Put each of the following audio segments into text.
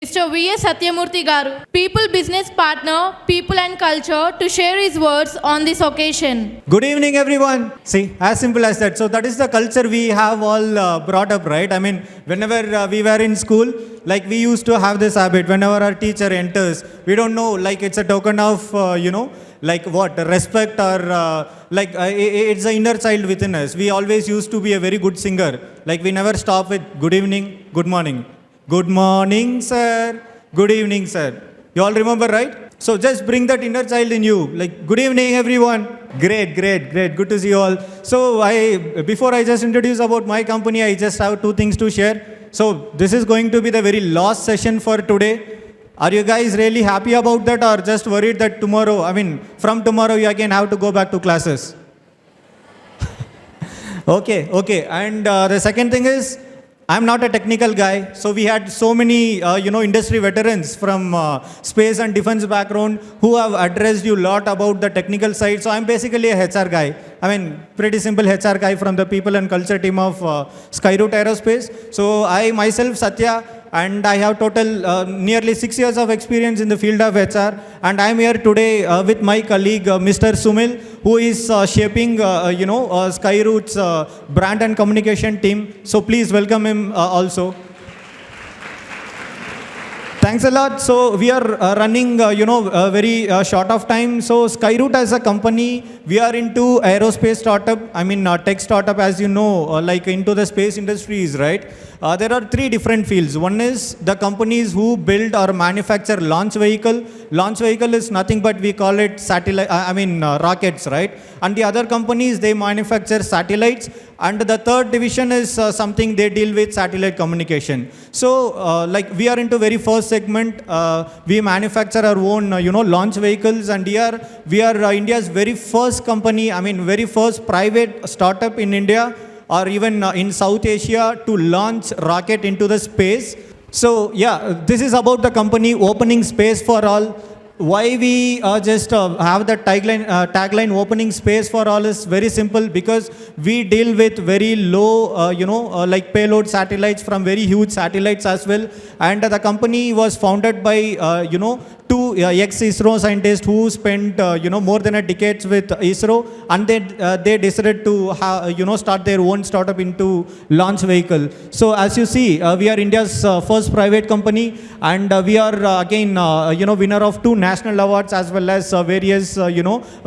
Mr. V.S. Satyamurthy Garu, People Business Partner, People and Culture, to share his words on this occasion. Good evening, everyone. See, as simple as that. So that is the culture we have all brought up, right? I mean, whenever we were in school, like we used to have this habit. Whenever our teacher enters, we don't know, like it's a token of, like what, respect or it's the inner child within us. We always used to be a very good singer. Like we never stop with good evening, good morning. Good morning, sir. Good evening, sir. You all remember, right? So just bring that inner child in you. Like, good evening, everyone. Great. Good to see you all. So before I just introduce about my company, I just have two things to share. So this is going to be the very last session for today. Are you guys really happy about that or just worried that from tomorrow you again have to go back to classes? Okay. And the second thing is, I'm not a technical guy, so we had so many, industry veterans from space and defense background who have addressed you a lot about the technical side. So I'm basically a HR guy. Pretty simple HR guy from the people and culture team of Skyroot Aerospace. So I myself, Satya, and I have total nearly 6 years of experience in the field of HR. And I'm here today with my colleague, Mr. Sumil, who is shaping, Skyroot's brand and communication team. So please welcome him also. Thanks a lot. So we are running, very short of time. So Skyroot as a company, we are into aerospace startup. Tech startup, as you know, like into the space industries, right? There are three different fields. One is the companies who build or manufacture launch vehicle. Launch vehicle is nothing but we call it satellite. Rockets, right? And the other companies, they manufacture satellites. And the third division is something they deal with satellite communication. So we are into very first segment. We manufacture our own, launch vehicles. And here we are India's very first company. Very first private startup in India or even in South Asia to launch rocket into the space. So this is about the company opening space for all. Why we just have the tagline opening space for all is very simple, because we deal with very low, like payload satellites from very huge satellites as well. And the company was founded by, two ex-ISRO scientists who spent, more than a decade with ISRO, and they decided to, start their own startup into launch vehicle. So as you see, we are India's first private company, and we are again, winner of two national awards as well as various,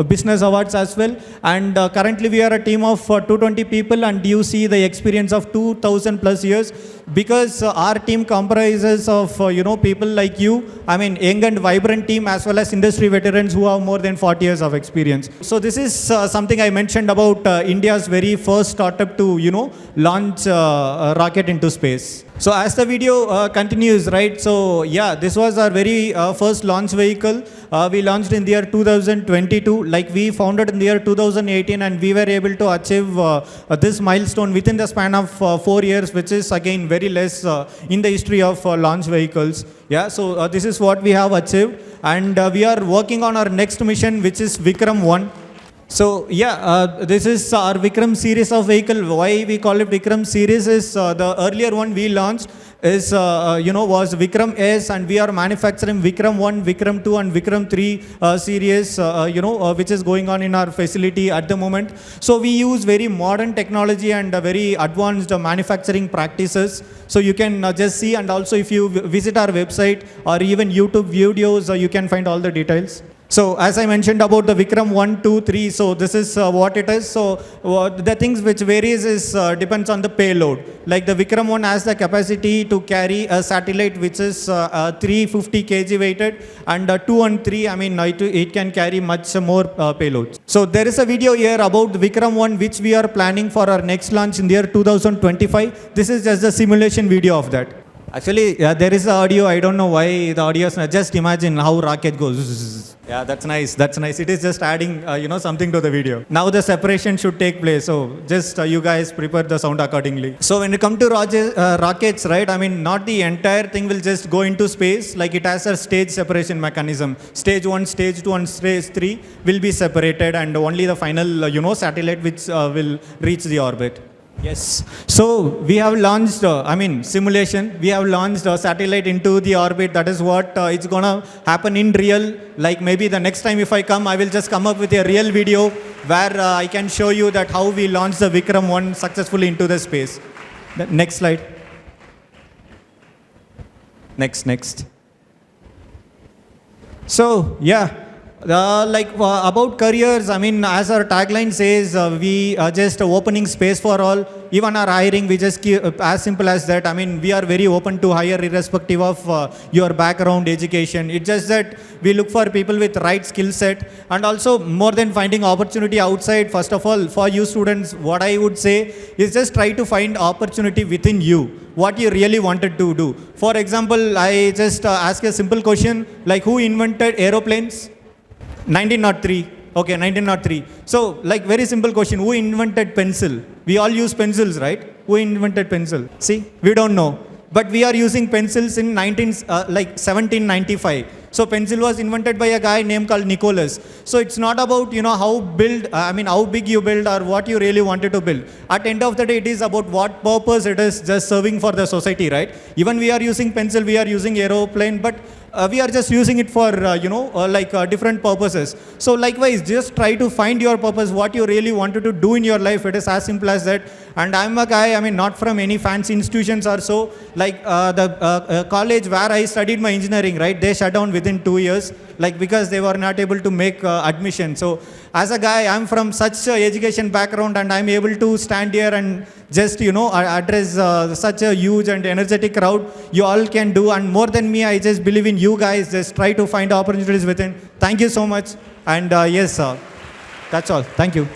business awards as well. And currently we are a team of 220 people, and you see the experience of 2,000 plus years, because our team comprises of, people like you, young and vibrant team, as well as industry veterans who have more than 40 years of experience. So this is something I mentioned about India's very first startup to, launch a rocket into space. So as the video continues, right? So this was our very first launch vehicle. We launched in the year 2022. Like we founded in the year 2018, and we were able to achieve this milestone within the span of 4 years, which is again very less in the history of launch vehicles. So this is what we have achieved, and we are working on our next mission, which is Vikram 1. So this is our Vikram series of vehicle. Why we call it Vikram series is the earlier one we launched is was Vikram S, and we are manufacturing Vikram 1, Vikram 2 and Vikram 3 series, which is going on in our facility at the moment. So we use very modern technology and very advanced manufacturing practices. So you can just see, and also if you visit our website or even YouTube videos, you can find all the details. So as I mentioned about the Vikram 1, 2, 3, so this is what it is. So the things which varies is depends on the payload. Like the Vikram 1 has the capacity to carry a satellite which is 350 kg weighted, and 2 and 3, it can carry much more payloads. So there is a video here about the Vikram 1 which we are planning for our next launch in the year 2025. This is just a simulation video of that. Actually, there is audio. I don't know why the audio is not. Just imagine how rocket goes. Yeah, that's nice. It is just adding, something to the video. Now the separation should take place. So just you guys prepare the sound accordingly. So when it comes to rockets, right? Not the entire thing will just go into space. Like it has a stage separation mechanism. Stage 1, stage 2 and stage 3 will be separated, and only the final, satellite which will reach the orbit. Yes. So we have launched, simulation. We have launched a satellite into the orbit. That is what it's gonna happen in real. Like maybe the next time if I come, I will just come up with a real video where I can show you that how we launched the Vikram 1 successfully into the space. The next slide. Next. So yeah, about careers. As our tagline says, we are just opening space for all. Even our hiring, we just keep as simple as that. We are very open to hire irrespective of your background, education. It's just that we look for people with right skill set, and also more than finding opportunity outside. First of all, for you students, what I would say is just try to find opportunity within you. What you really wanted to do. For example, I just ask a simple question like, who invented aeroplanes? 1903. Okay, 1903. So, very simple question. Who invented pencil? We all use pencils, right? Who invented pencil? See, we don't know. But we are using pencils in 1795. So pencil was invented by a guy named called Nicholas. So it's not about how big you build or what you really wanted to build. At the end of the day, it is about what purpose it is just serving for the society, right? Even we are using pencil, we are using aeroplane, but we are just using it for different purposes. So likewise, just try to find your purpose, what you really wanted to do in your life. It is as simple as that. And I'm a guy, not from any fancy institutions or so. The college where I studied my engineering, right? They shut down within 2 years, because they were not able to make admission. So as a guy, I'm from such a education background, and I'm able to stand here and just address such a huge and energetic crowd. You all can do, and more than me, I just believe in you guys. Just try to find opportunities within. Thank you so much. And yes, that's all. Thank you.